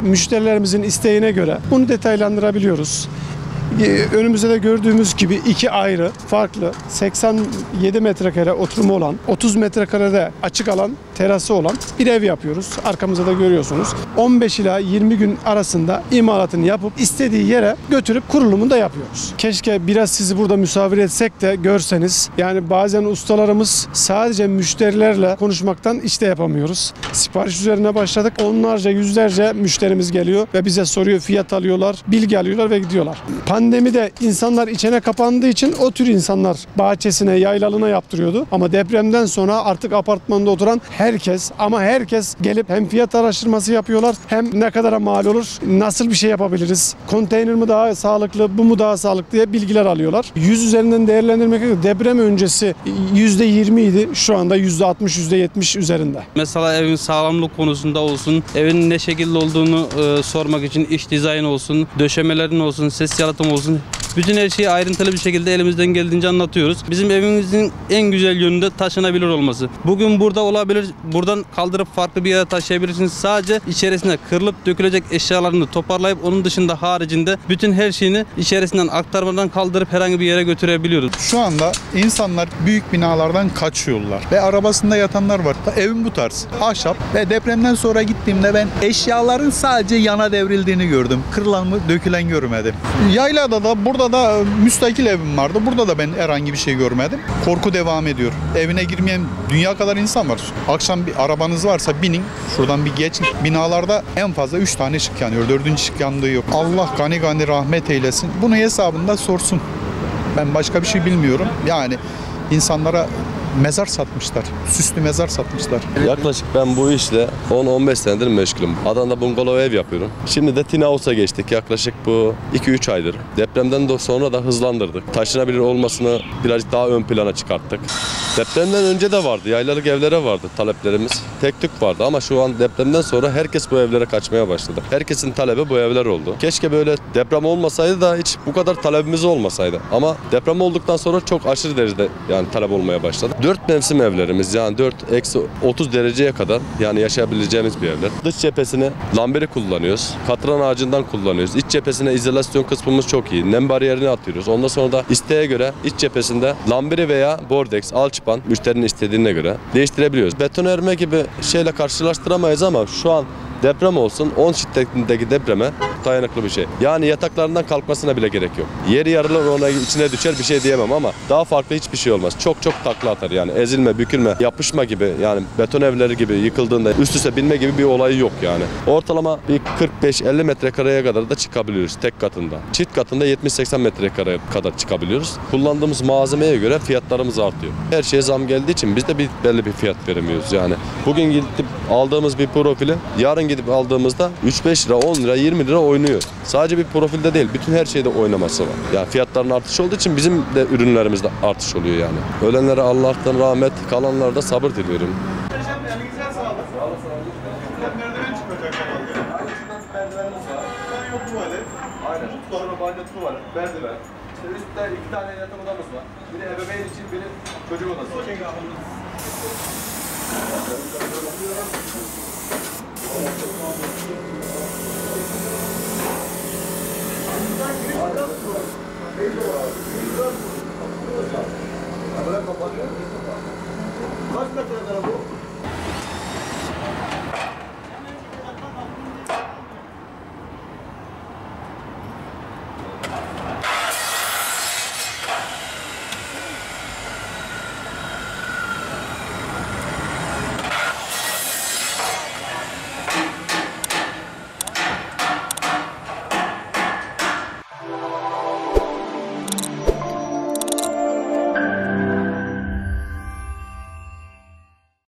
müşterilerimizin isteğine göre bunu detaylandırabiliyoruz. Önümüzde de gördüğümüz gibi iki ayrı, farklı 87 metrekare oturumu olan, 30 metrekarede açık alan, terası olan bir ev yapıyoruz. Arkamızda da görüyorsunuz. 15 ila 20 gün arasında imalatını yapıp istediği yere götürüp kurulumunu da yapıyoruz. Keşke biraz sizi burada misafir etsek de görseniz. Yani bazen ustalarımız sadece müşterilerle konuşmaktan işte yapamıyoruz. Sipariş üzerine başladık. Onlarca, yüzlerce müşterimiz geliyor ve bize soruyor, fiyat alıyorlar, bilgi alıyorlar ve gidiyorlar. Pandemide insanlar içine kapandığı için o tür insanlar bahçesine, yaylalığına yaptırıyordu. Ama depremden sonra artık apartmanda oturan herkes gelip hem fiyat araştırması yapıyorlar, hem ne kadara mal olur, nasıl bir şey yapabiliriz, konteyner mi daha sağlıklı, bu mu daha sağlıklı diye bilgiler alıyorlar. 100 üzerinden değerlendirmek gerekirse deprem öncesi %20 idi, şu anda %60, %70 üzerinde. Mesela evin sağlamlık konusunda olsun, evin ne şekilde olduğunu sormak için iç dizayn olsun, döşemelerin olsun, ses yalıtım olsun. Bütün her şeyi ayrıntılı bir şekilde elimizden geldiğince anlatıyoruz. Bizim evimizin en güzel yönü de taşınabilir olması. Bugün burada olabilir, buradan kaldırıp farklı bir yere taşıyabilirsiniz. Sadece içerisinde kırılıp dökülecek eşyalarını toparlayıp onun dışında haricinde bütün her şeyini içerisinden aktarmadan kaldırıp herhangi bir yere götürebiliyoruz. Şu anda insanlar büyük binalardan kaçıyorlar ve arabasında yatanlar var. Evim bu tarz. Ahşap ve depremden sonra gittiğimde ben eşyaların sadece yana devrildiğini gördüm. Kırılan mı, dökülen görmedim. Yaylada da burada da müstakil evim vardı. Burada da ben herhangi bir şey görmedim. Korku devam ediyor. Evine girmeyen dünya kadar insan var. Akşam bir arabanız varsa binin, şuradan bir geçin. Binalarda en fazla 3 tane ışık yanıyor. 4. ışık yandığı yok. Allah gani gani rahmet eylesin. Bunu hesabında sorsun. Ben başka bir şey bilmiyorum. Yani insanlara mezar satmışlar. Süslü mezar satmışlar. Yaklaşık ben bu işle 10-15 senedir meşgulüm. Adana'da bungalov ev yapıyorum. Şimdi de tiny house'a geçtik. Yaklaşık bu 2-3 aydır. Depremden sonra da hızlandırdık. Taşınabilir olmasını birazcık daha ön plana çıkarttık. Depremden önce de vardı. Yaylalık evlere vardı taleplerimiz. Tek tük vardı ama şu an depremden sonra herkes bu evlere kaçmaya başladı. Herkesin talebi bu evler oldu. Keşke böyle deprem olmasaydı da hiç bu kadar talebimiz olmasaydı. Ama deprem olduktan sonra çok aşırı derecede yani talep olmaya başladı. 4 mevsim evlerimiz, yani 4-30 dereceye kadar yani yaşayabileceğimiz bir evler. Dış cephesine lambiri kullanıyoruz. Katran ağacından kullanıyoruz. İç cephesine izolasyon kısmımız çok iyi. Nem bariyerini atıyoruz. Ondan sonra da isteğe göre iç cephesinde lambiri veya bordeks, alçıpan müşterinin istediğine göre değiştirebiliyoruz. Betonarme gibi şeyle karşılaştıramayız ama şu an deprem olsun 10 şiddetindeki depreme dayanıklı bir şey. Yani yataklarından kalkmasına bile gerek yok. Yeri yarılır ona içine düşer bir şey diyemem ama daha farklı hiçbir şey olmaz. Çok takla atar yani ezilme, bükülme, yapışma gibi yani beton evleri gibi yıkıldığında üst üste binme gibi bir olayı yok yani. Ortalama bir 45-50 metrekareye kadar da çıkabiliyoruz tek katında. Çift katında 70-80 metrekare kadar çıkabiliyoruz. Kullandığımız malzemeye göre fiyatlarımız artıyor. Her şeye zam geldiği için biz de belli bir fiyat veremiyoruz yani. Bugün gidip aldığımız bir profili yarın gidip aldığımızda 3-5 lira, 10 lira, 20 lira oynuyor. Sadece bir profilde değil, bütün her şeyde oynaması var. Yani fiyatların artışı olduğu için bizim de ürünlerimizde artış oluyor yani. Ölenlere Allah'tan rahmet, kalanlara da sabır diliyorum. İşte üstte 2 tane yatak odamız var. Biri ebeveyn için, biri çocuk odası.